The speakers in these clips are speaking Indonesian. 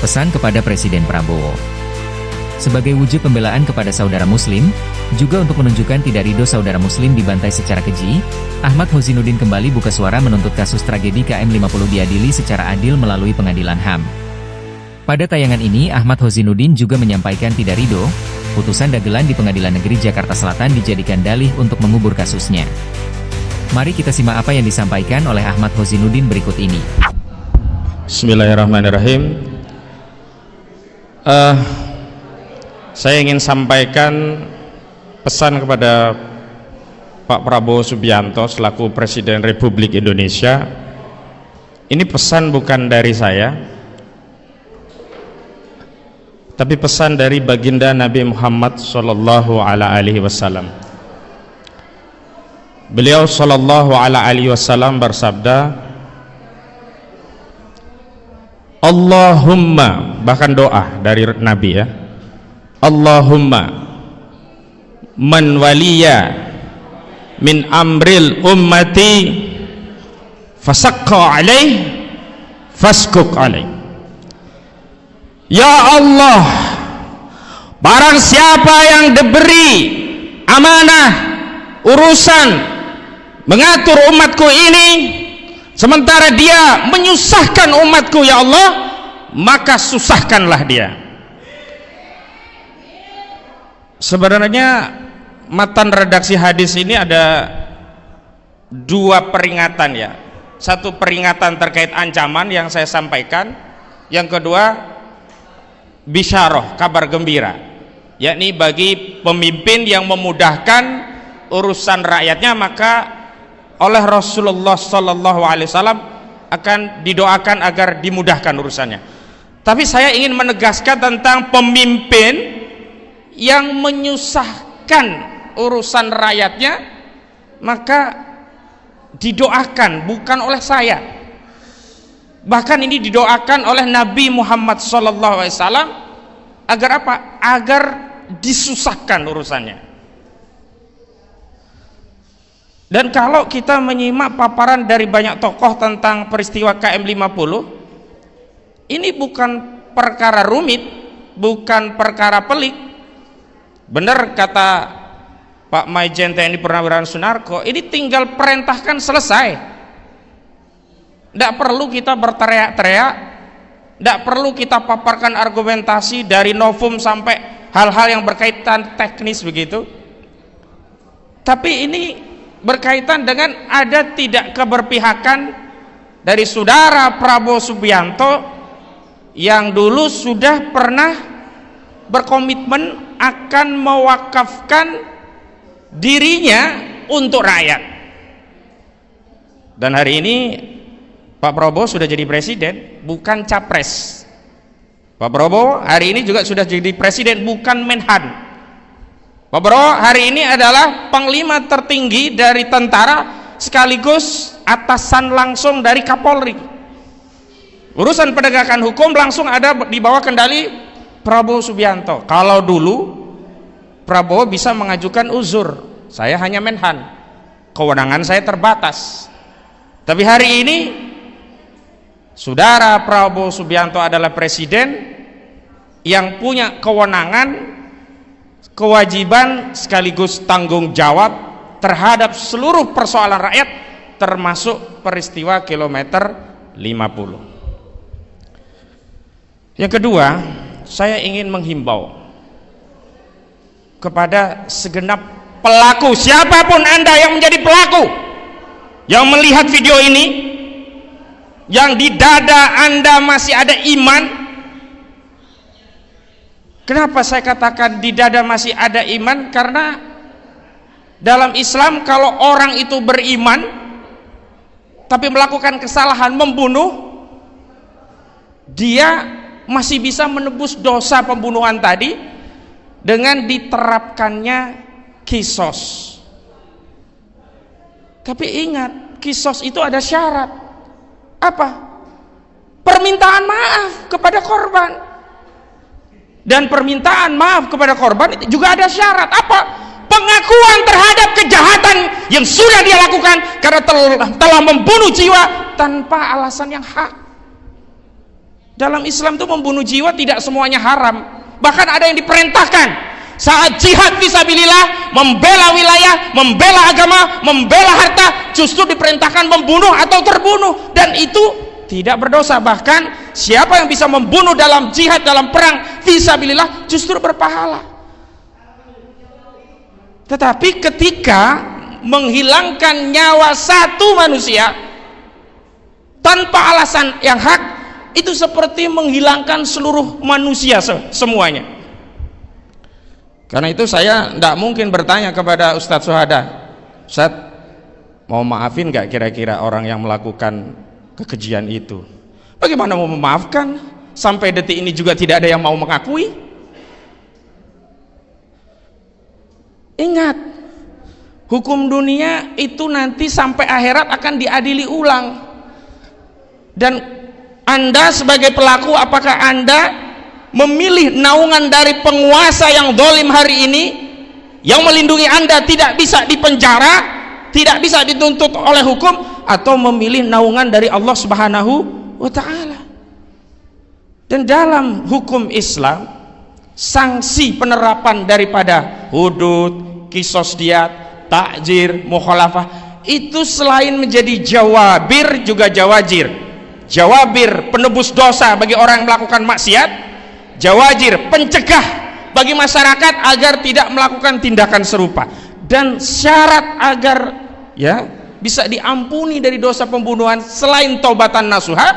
Pesan kepada Presiden Prabowo. Sebagai wujud pembelaan kepada saudara muslim, juga untuk menunjukkan tidak ridho saudara muslim dibantai secara keji, Ahmad Hozinuddin kembali buka suara menuntut kasus tragedi KM50 diadili secara adil melalui pengadilan HAM. Pada tayangan ini Ahmad Hozinuddin juga menyampaikan tidak ridho, putusan dagelan di Pengadilan Negeri Jakarta Selatan dijadikan dalih untuk mengubur kasusnya. Mari kita simak apa yang disampaikan oleh Ahmad Hozinuddin berikut ini. Bismillahirrahmanirrahim. Saya ingin sampaikan pesan kepada Pak Prabowo Subianto selaku Presiden Republik Indonesia. Ini pesan bukan dari saya, tapi pesan dari baginda Nabi Muhammad Sallallahu Alaihi Wasallam. Beliau Sallallahu Alaihi Wasallam bersabda, Allahumma, bahkan doa dari Nabi ya, Allahumma man waliya min amril ummati fasaqqa alaih faskuk alaih. Ya Allah, barang siapa yang diberi amanah urusan mengatur umatku ini, sementara dia menyusahkan umatku, ya Allah, maka susahkanlah dia. Sebenarnya matan redaksi hadis ini ada dua peringatan ya. Satu peringatan terkait ancaman yang saya sampaikan, yang kedua bisyarah, kabar gembira, yakni bagi pemimpin yang memudahkan urusan rakyatnya, maka oleh Rasulullah Sallallahu Alaihi Wasallam akan didoakan agar dimudahkan urusannya. Tapi saya ingin menegaskan tentang pemimpin yang menyusahkan urusan rakyatnya, maka didoakan bukan oleh saya. Bahkan ini didoakan oleh Nabi Muhammad Sallallahu Alaihi Wasallam agar apa? Agar disusahkan urusannya. Dan kalau kita menyimak paparan dari banyak tokoh tentang peristiwa KM50, ini bukan perkara rumit, bukan perkara pelik. Benar kata Pak Maijen TNI Purnawirawan Sunarko, ini tinggal perintahkan selesai. Tidak perlu kita berteriak-teriak, tidak perlu kita paparkan argumentasi dari novum sampai hal-hal yang berkaitan teknis begitu. Tapi ini berkaitan dengan ada tidak keberpihakan dari saudara Prabowo Subianto yang dulu sudah pernah berkomitmen akan mewakafkan dirinya untuk rakyat. Dan hari ini Pak Prabowo sudah jadi presiden, bukan capres. Pak Prabowo hari ini juga sudah jadi presiden, bukan menhan. Pak Prabowo hari ini adalah panglima tertinggi dari tentara sekaligus atasan langsung dari Kapolri. Urusan penegakan hukum langsung ada di bawah kendali Prabowo Subianto. Kalau dulu Prabowo bisa mengajukan uzur, saya hanya menhan, kewenangan saya terbatas. Tapi hari ini saudara Prabowo Subianto adalah presiden yang punya kewenangan, kewajiban sekaligus tanggung jawab terhadap seluruh persoalan rakyat, termasuk peristiwa kilometer 50. Yang kedua, saya ingin menghimbau kepada segenap pelaku, siapapun Anda yang menjadi pelaku, yang melihat video ini, yang di dada Anda masih ada iman. Kenapa saya katakan di dada masih ada iman? Karena dalam Islam kalau orang itu beriman tapi melakukan kesalahan, membunuh, dia masih bisa menebus dosa pembunuhan tadi dengan diterapkannya kisos. Tapi ingat, kisos itu ada syarat. Apa? Permintaan maaf kepada korban. Dan permintaan maaf kepada korban itu juga ada syarat. Apa? Pengakuan terhadap kejahatan yang sudah dia lakukan karena telah membunuh jiwa tanpa alasan yang hak. Dalam Islam itu membunuh jiwa tidak semuanya haram, bahkan ada yang diperintahkan. Saat jihad fisabilillah, membela wilayah, membela agama, membela harta, justru diperintahkan membunuh atau terbunuh, dan itu tidak berdosa. Bahkan siapa yang bisa membunuh dalam jihad, dalam perang fisabilillah, justru berpahala. Tetapi ketika menghilangkan nyawa satu manusia tanpa alasan yang hak, itu seperti menghilangkan seluruh manusia semuanya. Karena itu saya tidak mungkin bertanya kepada Ustadz Syuhada, Ustadz, mau maafin gak kira-kira orang yang melakukan kekejian itu? Bagaimana mau memaafkan? Sampai detik ini juga tidak ada yang mau mengakui. Ingat, hukum dunia itu nanti sampai akhirat akan diadili ulang. Dan Anda sebagai pelaku, apakah Anda memilih naungan dari penguasa yang zalim hari ini, yang melindungi Anda tidak bisa dipenjara, tidak bisa dituntut oleh hukum, atau memilih naungan dari Allah Subhanahu wa Ta'ala? Dan dalam hukum Islam, sanksi penerapan daripada hudud, kisos diat, takjir, mukhalafah, itu selain menjadi jawabir juga jawajir. Jawabir, penebus dosa bagi orang yang melakukan maksiat. Jawajir, pencegah bagi masyarakat agar tidak melakukan tindakan serupa. Dan syarat agar ya bisa diampuni dari dosa pembunuhan selain taubatan nasuha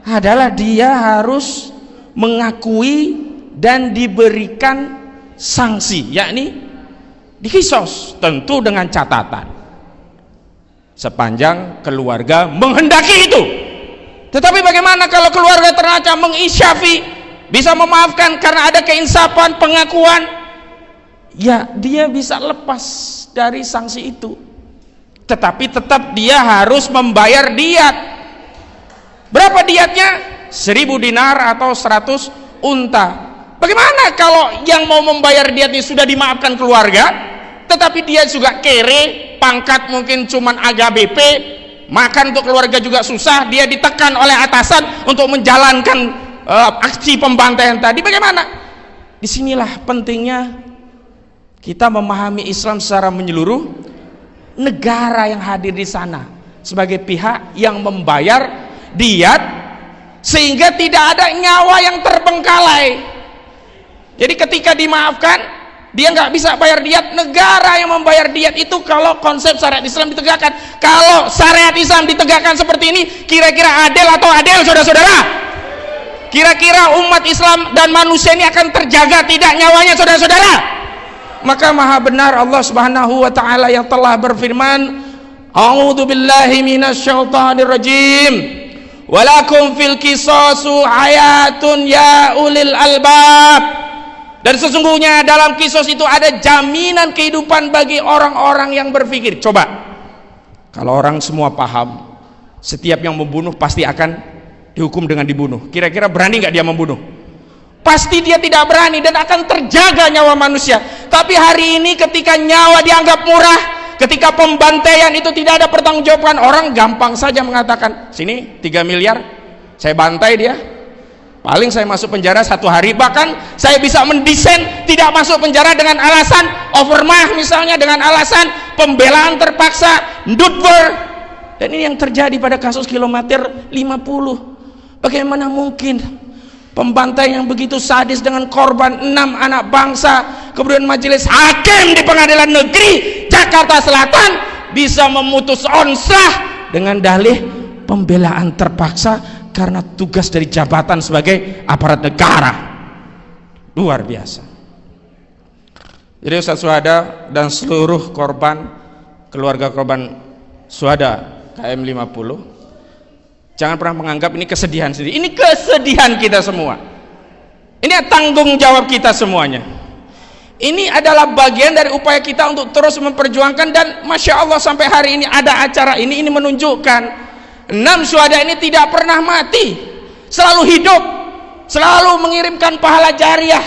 adalah dia harus mengakui dan diberikan sanksi, yakni dikisos, tentu dengan catatan sepanjang keluarga menghendaki itu. Tetapi bagaimana kalau keluarga ternyata mengisyafi, bisa memaafkan karena ada keinsafan, pengakuan, ya dia bisa lepas dari sanksi itu. Tetapi tetap dia harus membayar diat. Berapa diatnya? 1000 dinar atau 100 unta. Bagaimana kalau yang mau membayar diat ini sudah dimaafkan keluarga, tetapi dia juga kere, pangkat mungkin cuman AKBP, makan untuk keluarga juga susah, dia ditekan oleh atasan untuk menjalankan aksi pembantaian tadi? Bagaimana? Disinilah pentingnya kita memahami Islam secara menyeluruh. Negara yang hadir di sana sebagai pihak yang membayar diat, sehingga tidak ada nyawa yang terbengkalai. Jadi ketika dimaafkan, dia nggak bisa bayar diat, negara yang membayar diat itu kalau konsep syariat Islam ditegakkan. Kalau syariat Islam ditegakkan seperti ini, kira-kira adil atau adil, saudara-saudara? Kira-kira umat Islam dan manusia ini akan terjaga tidak nyawanya, saudara-saudara? Maka maha benar Allah Subhanahu wa Ta'ala yang telah berfirman, A'udzu billahi minasyaitonir rajim, walakum fil qisasu hayatun ya ulil albab. Dan sesungguhnya dalam kisos itu ada jaminan kehidupan bagi orang-orang yang berpikir. Coba, kalau orang semua paham, setiap yang membunuh pasti akan dihukum dengan dibunuh, kira-kira berani nggak dia membunuh? Pasti dia tidak berani, dan akan terjaga nyawa manusia. Tapi hari ini ketika nyawa dianggap murah, ketika pembantaian itu tidak ada pertanggungjawaban, orang gampang saja mengatakan, sini 3 miliar saya bantai dia, paling saya masuk penjara 1 hari. Bahkan saya bisa mendesain tidak masuk penjara dengan alasan overmah, misalnya dengan alasan pembelaan terpaksa, ndutver. Dan ini yang terjadi pada kasus kilometer 50. Bagaimana mungkin pembantaian yang begitu sadis dengan korban 6 anak bangsa, kemudian majelis hakim di Pengadilan Negeri Jakarta Selatan bisa memutus onslah dengan dalih pembelaan terpaksa karena tugas dari jabatan sebagai aparat negara. Luar biasa. Jadi Ustadz Syuhada dan seluruh korban, keluarga korban syuhada KM 50, jangan pernah menganggap ini kesedihan sendiri. Ini kesedihan kita semua. Ini tanggung jawab kita semuanya. Ini adalah bagian dari upaya kita untuk terus memperjuangkan. Dan Masya Allah sampai hari ini ada acara ini menunjukkan 6 syuhada ini tidak pernah mati, selalu hidup, selalu mengirimkan pahala jariah,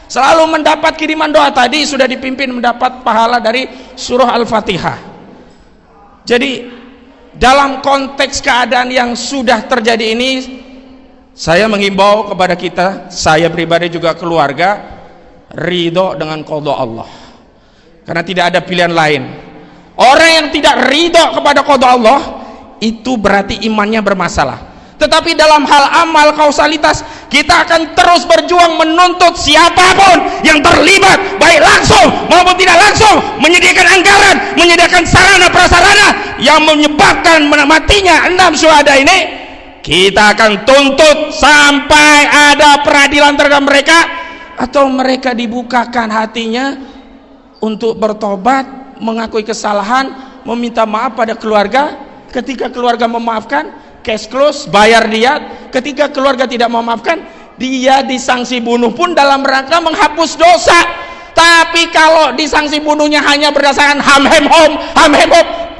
selalu mendapat kiriman doa. Tadi sudah dipimpin mendapat pahala dari surah Al-Fatihah. Jadi dalam konteks keadaan yang sudah terjadi ini, Saya menghimbau kepada kita, saya pribadi juga keluarga, ridho dengan qada Allah, karena tidak ada pilihan lain. Orang yang tidak ridho kepada qada Allah itu berarti imannya bermasalah. Tetapi dalam hal amal kausalitas, kita akan terus berjuang menuntut siapapun yang terlibat, baik langsung maupun tidak langsung, menyediakan anggaran, menyediakan sarana prasarana yang menyebabkan matinya 6 syuhada ini. Kita akan tuntut sampai ada peradilan terhadap mereka, atau mereka dibukakan hatinya untuk bertobat, mengakui kesalahan, meminta maaf pada keluarga. Ketika keluarga memaafkan, cash close, bayar diat. Ketika keluarga tidak memaafkan, dia disanksi bunuh pun dalam rangka menghapus dosa. Tapi kalau disanksi bunuhnya hanya berdasarkan ham hem hom,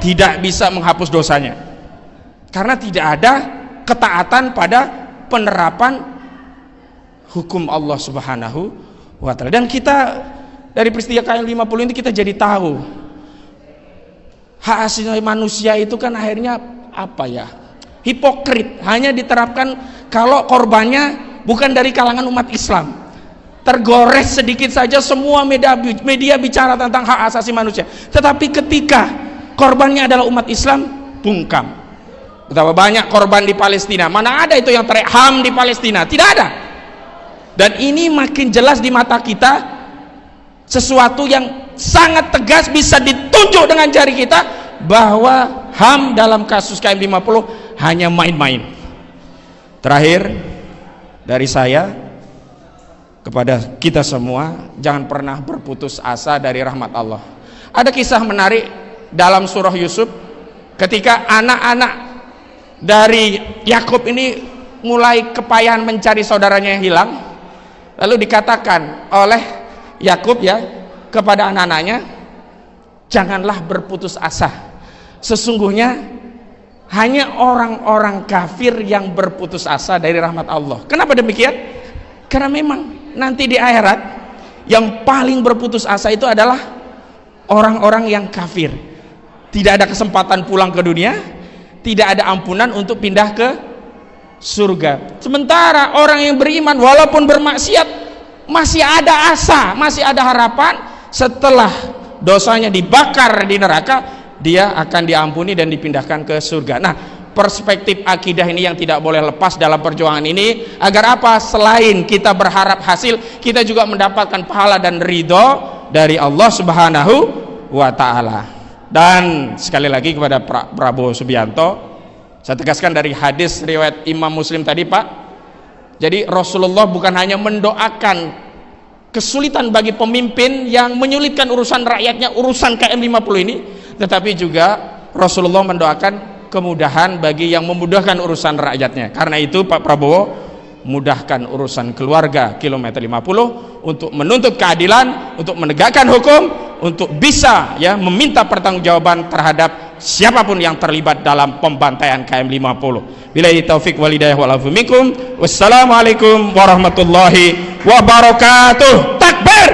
tidak bisa menghapus dosanya, karena tidak ada ketaatan pada penerapan hukum Allah Subhanahu wa Ta'ala. Dan kita dari peristiwa KM50 ini kita jadi tahu hak asasi manusia itu kan akhirnya apa ya, hipokrit, hanya diterapkan kalau korbannya bukan dari kalangan umat Islam. Tergores sedikit saja semua media bicara tentang hak asasi manusia, tetapi ketika korbannya adalah umat Islam, bungkam. Betapa banyak korban di Palestina, mana ada itu yang HAM di Palestina, tidak ada. Dan ini makin jelas di mata kita, sesuatu yang sangat tegas bisa ditunjuk dengan jari kita, bahwa HAM dalam kasus KM50 hanya main-main. Terakhir dari saya kepada kita semua, jangan pernah berputus asa dari rahmat Allah. Ada kisah menarik dalam surah Yusuf, ketika anak-anak dari Yakub ini mulai kepayahan mencari saudaranya yang hilang, lalu dikatakan oleh Yakub ya kepada anak-anaknya, janganlah berputus asa, sesungguhnya hanya orang-orang kafir yang berputus asa dari rahmat Allah. Kenapa demikian? Karena memang nanti di akhirat yang paling berputus asa itu adalah orang-orang yang kafir. Tidak ada kesempatan pulang ke dunia, tidak ada ampunan untuk pindah ke surga. Sementara orang yang beriman walaupun bermaksiat masih ada asa, masih ada harapan, setelah dosanya dibakar di neraka dia akan diampuni dan dipindahkan ke surga. Nah, perspektif akidah ini yang tidak boleh lepas dalam perjuangan ini, agar apa? Selain kita berharap hasil, kita juga mendapatkan pahala dan ridho dari Allah Subhanahu wa Ta'ala. Dan sekali lagi kepada Prabowo Subianto, saya tegaskan dari hadis riwayat Imam Muslim tadi, Pak. Jadi Rasulullah bukan hanya mendoakan kesulitan bagi pemimpin yang menyulitkan urusan rakyatnya, urusan KM50 ini, tetapi juga Rasulullah mendoakan kemudahan bagi yang memudahkan urusan rakyatnya. Karena itu Pak Prabowo, mudahkan urusan keluarga kilometer 50 untuk menuntut keadilan, untuk menegakkan hukum, untuk bisa ya meminta pertanggungjawaban terhadap siapapun yang terlibat dalam pembantaian KM50. Billahi taufik walhidayah wal afu minkum. Wassalamualaikum warahmatullahi wabarakatuh. Takbir.